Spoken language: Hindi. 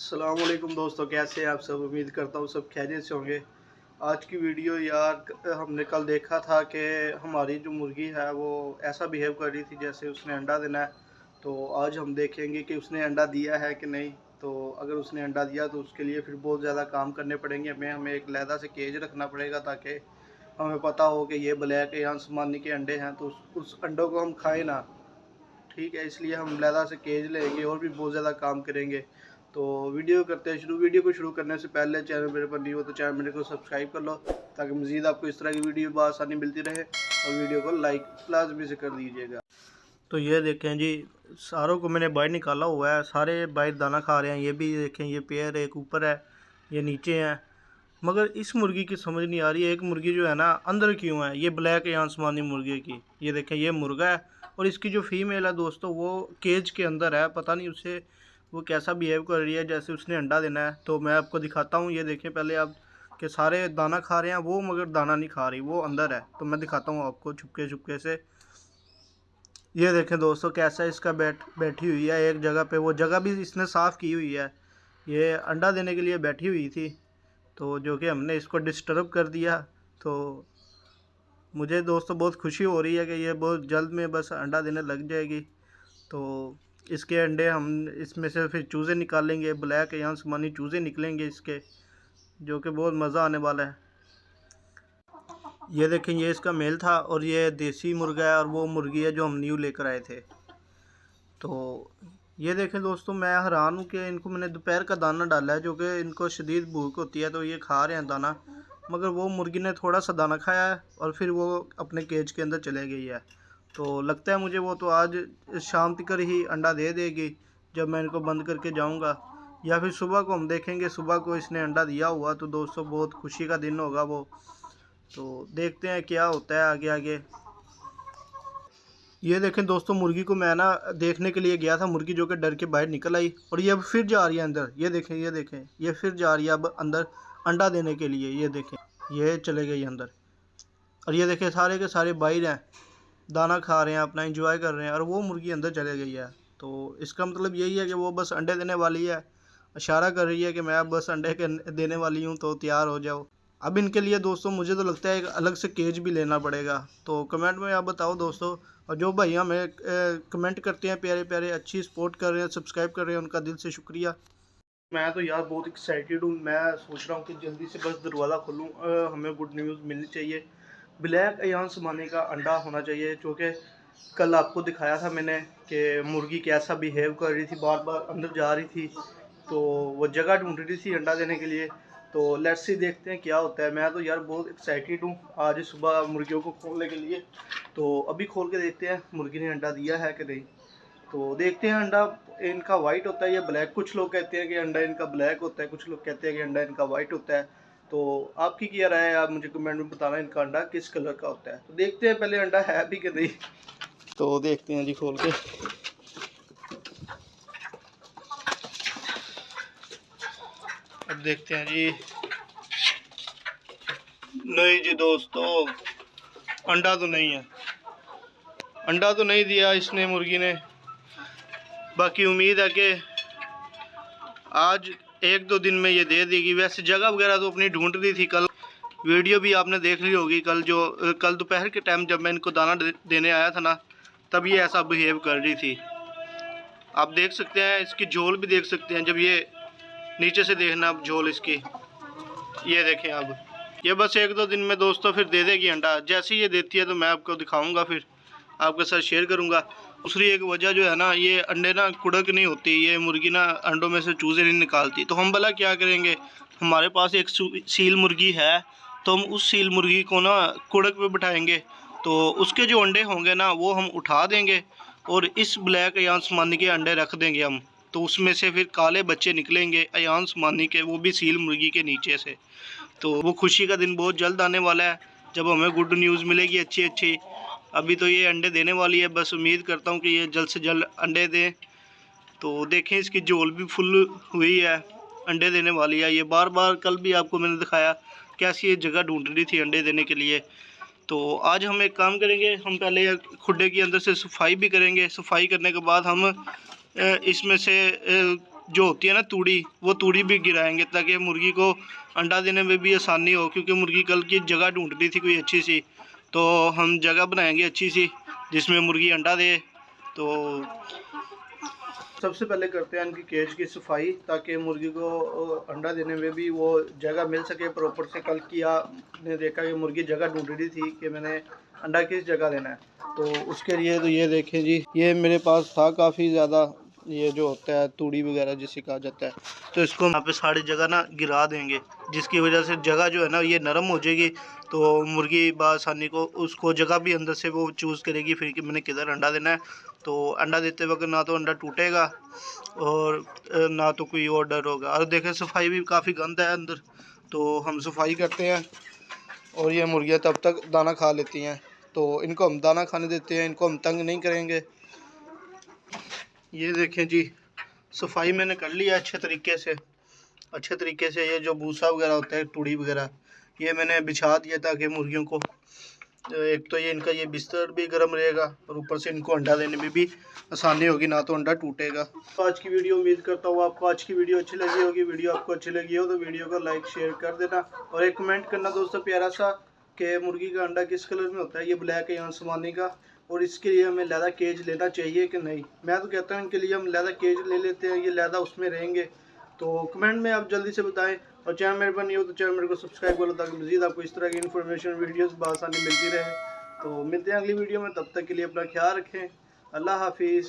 अस्सलाम वालेकुम दोस्तों, कैसे हैं आप सब। उम्मीद करता हूँ सब खैरियत से होंगे। आज की वीडियो यार, हमने कल देखा था कि हमारी जो मुर्गी है वो ऐसा बिहेव कर रही थी जैसे उसने अंडा देना है। तो आज हम देखेंगे कि उसने अंडा दिया है कि नहीं। तो अगर उसने अंडा दिया तो उसके लिए फिर बहुत ज़्यादा काम करने पड़ेंगे। हमें एक अलहदा से केज रखना पड़ेगा ताकि हमें पता हो कि ये ब्लैक या आसमानी के अंडे हैं, तो उस अंडों को हम खाएँ ना। ठीक है, इसलिए हम अलहदा से केज लेंगे और भी बहुत ज़्यादा काम करेंगे। तो वीडियो करते हैं शुरू। वीडियो को शुरू करने से पहले चैनल मेरे पर नहीं हो तो चैनल मेरे को सब्सक्राइब कर लो ताकि मज़ीद आपको इस तरह की वीडियो बआसानी मिलती रहे, और वीडियो को लाइक लाजमी से कर दीजिएगा। तो ये देखें जी, सारों को मैंने बाहर निकाला हुआ है, सारे बाहर दाना खा रहे हैं। ये भी देखें, ये पेयर एक ऊपर है, ये नीचे हैं। मगर इस मुर्गी की समझ नहीं आ रही है, एक मुर्गी जो है ना अंदर क्यों है, ये ब्लैक या आसमानी मुर्गे की। ये देखें, ये मुर्गा है और इसकी जो फीमेल है दोस्तों वो केज के अंदर है। पता नहीं उसे वो कैसा बिहेव कर रही है जैसे उसने अंडा देना है। तो मैं आपको दिखाता हूँ। ये देखें पहले आप कि सारे दाना खा रहे हैं वो, मगर दाना नहीं खा रही, वो अंदर है। तो मैं दिखाता हूँ आपको छुपके छुपके से। ये देखें दोस्तों कैसा इसका बैठी हुई है एक जगह पे। वो जगह भी इसने साफ़ की हुई है। ये अंडा देने के लिए बैठी हुई थी, तो जो कि हमने इसको डिस्टर्ब कर दिया। तो मुझे दोस्तों बहुत खुशी हो रही है कि ये बहुत जल्द में बस अंडा देने लग जाएगी। तो इसके अंडे हम इसमें से फिर चूज़े निकालेंगे, ब्लैक या आसमानी चूज़े निकलेंगे इसके, जो कि बहुत मज़ा आने वाला है। ये देखें, ये इसका मेल था और ये देसी मुर्गा है और वो मुर्गी है जो हम न्यू लेकर आए थे। तो ये देखें दोस्तों, मैं हैरान हूँ कि इनको मैंने दोपहर का दाना डाला है, जो कि इनको शदीद भूख होती है तो ये खा रहे हैं दाना। मगर वो मुर्गी ने थोड़ा सा दाना खाया है और फिर वो अपने केज के अंदर चले गई है। तो लगता है मुझे वो तो आज शाम तक ही अंडा दे देगी जब मैं इनको बंद करके जाऊंगा, या फिर सुबह को हम देखेंगे। सुबह को इसने अंडा दिया हुआ तो दोस्तों बहुत खुशी का दिन होगा वो। तो देखते हैं क्या होता है आगे आगे। ये देखें दोस्तों, मुर्गी को मैं ना देखने के लिए गया था, मुर्गी जो कि डर के बाहर निकल आई और ये अब फिर जा रही है अंदर। ये देखें, ये देखें, ये फिर जा रही है अब अंदर अंडा देने के लिए। ये देखें, ये चले गई अंदर। और ये देखें सारे के सारे बाहर हैं, दाना खा रहे हैं, अपना एंजॉय कर रहे हैं, और वो मुर्गी अंदर चले गई है। तो इसका मतलब यही है कि वो बस अंडे देने वाली है। इशारा कर रही है कि मैं अब बस अंडे के देने वाली हूँ, तो तैयार हो जाओ। अब इनके लिए दोस्तों मुझे तो लगता है एक अलग से केज भी लेना पड़ेगा। तो कमेंट में आप बताओ दोस्तों। और जो भाई हमें कमेंट करते हैं प्यारे प्यारे, अच्छी सपोर्ट कर रहे हैं, सब्सक्राइब कर रहे हैं, उनका दिल से शुक्रिया। मैं तो यार बहुत एक्साइटेड हूँ। मैं सोच रहा हूँ कि जल्दी से बस दरवाज़ा खोलूँ। हमें गुड न्यूज़ मिलनी चाहिए। ब्लैक अयान समाने का अंडा होना चाहिए, जो कि कल आपको दिखाया था मैंने कि मुर्गी कैसा बिहेव कर रही थी, बार बार अंदर जा रही थी। तो वो जगह ढूंढ रही थी अंडा देने के लिए। तो लेट्स सी, देखते हैं क्या होता है। मैं तो यार बहुत एक्साइटेड हूँ आज सुबह मुर्गियों को खोलने के लिए। तो अभी खोल के देखते हैं मुर्गी ने अंडा दिया है कि नहीं। तो देखते हैं। अंडा इनका वाइट होता है या ब्लैक। कुछ लोग कहते हैं कि अंडा इनका ब्लैक होता है, कुछ लोग कहते हैं कि अंडा इनका वाइट होता है। तो आपकी क्या राय है, आप मुझे कमेंट में बताना इनका अंडा किस कलर का होता है। तो देखते हैं पहले अंडा है भी कि नहीं। तो देखते हैं जी खोल के। अब देखते हैं जी। नहीं जी दोस्तों, अंडा तो नहीं है, अंडा तो नहीं दिया इसने मुर्गी ने। बाकी उम्मीद है कि आज एक दो दिन में ये दे देगी। वैसे जगह वगैरह तो अपनी ढूंढ रही थी। कल वीडियो भी आपने देख ली होगी, कल दोपहर के टाइम जब मैं इनको दाना देने आया था ना, तब ये ऐसा बिहेव कर रही थी। आप देख सकते हैं, इसकी झोल भी देख सकते हैं। जब ये नीचे से देखना आप झोल इसकी, ये देखें। अब ये बस एक दो दिन में दोस्तों फिर दे देगी अंडा। जैसे ही ये देती है तो मैं आपको दिखाऊंगा, फिर आपके साथ शेयर करूंगा। दूसरी एक वजह जो है ना, ये अंडे ना कुड़क नहीं होती, ये मुर्गी ना अंडों में से चूज़े नहीं निकालती। तो हम भला क्या करेंगे, हमारे पास एक सील मुर्गी है, तो हम उस सील मुर्गी को ना कुड़क पे बिठाएंगे, तो उसके जो अंडे होंगे ना वो हम उठा देंगे और इस ब्लैक अयान समानी के अंडे रख देंगे हम। तो उसमें से फिर काले बच्चे निकलेंगे अयान समानी के, वो भी सील मुर्गी के नीचे से। तो वो खुशी का दिन बहुत जल्द आने वाला है जब हमें गुड न्यूज़ मिलेगी अच्छी अच्छी। अभी तो ये अंडे देने वाली है, बस उम्मीद करता हूँ कि ये जल्द से जल्द अंडे दें। तो देखें, इसकी झोल भी फुल हुई है, अंडे देने वाली है ये। बार बार कल भी आपको मैंने दिखाया कैसी ये जगह ढूंढ रही थी अंडे देने के लिए। तो आज हम एक काम करेंगे, हम पहले खुड्डे के अंदर से सफाई भी करेंगे। सफाई करने के बाद हम इसमें से जो होती है ना तूड़ी, वो तूड़ी भी गिराएंगे ताकि मुर्गी को अंडा देने में भी आसानी हो, क्योंकि मुर्गी कल की जगह ढूंढ रही थी कोई अच्छी सी। तो हम जगह बनाएंगे अच्छी सी जिसमें मुर्गी अंडा दे। तो सबसे पहले करते हैं इनकी केज की सफाई, ताकि मुर्गी को अंडा देने में भी वो जगह मिल सके प्रॉपर से। कल की आपने देखा कि मुर्गी जगह ढूंढ रही थी कि मैंने अंडा किस जगह देना है, तो उसके लिए तो ये देखें जी, ये मेरे पास था काफ़ी ज़्यादा, ये जो होता है तूड़ी वगैरह जिसे कहा जाता है। तो इसको यहाँ पे सारी जगह ना गिरा देंगे, जिसकी वजह से जगह जो है ना ये नरम हो जाएगी। तो मुर्गी बासानी को उसको जगह भी अंदर से वो चूज़ करेगी फिर कि मैंने किधर अंडा देना है। तो अंडा देते वक्त ना तो अंडा टूटेगा और ना तो कोई और डर होगा। और देखें सफाई भी काफ़ी गंद है अंदर, तो हम सफाई करते हैं और ये मुर्गियाँ तब तक दाना खा लेती हैं। तो इनको हम दाना खाने देते हैं, इनको हम तंग नहीं करेंगे। ये देखें जी, सफाई मैंने कर लिया अच्छे तरीके से। ये जो भूसा वगैरह होता है तूड़ी वगैरह ये मैंने बिछा दिया ताकि मुर्गियों को एक तो ये इनका ये बिस्तर भी गर्म रहेगा और ऊपर से इनको अंडा देने में भी आसानी होगी, ना तो अंडा टूटेगा। तो आज की वीडियो उम्मीद करता हूँ आपको आज की वीडियो अच्छी लगी होगी। वीडियो आपको अच्छी लगी हो तो वीडियो को लाइक शेयर कर देना और एक कमेंट करना दोस्तों प्यारा सा कि मुर्गी का अंडा किस कलर में होता है, ये ब्लैक है या आसमानी का, और इसके लिए हमें लहदा केज लेना चाहिए कि नहीं। मैं तो कहता हूँ इनके लिए हम लहदा केज ले लेते हैं, ये लहदा उसमें रहेंगे। तो कमेंट में आप जल्दी से बताएं और चैनल मेरे पर नहीं हो तो चैनल मेरे को सब्सक्राइब करो ताकि मज़ीद आपको इस तरह की इन्फॉर्मेशन वीडियोस बआसानी मिलती रहे। तो मिलते हैं अगली वीडियो में, तब तक के लिए अपना ख्याल रखें। अल्लाह हाफिज़।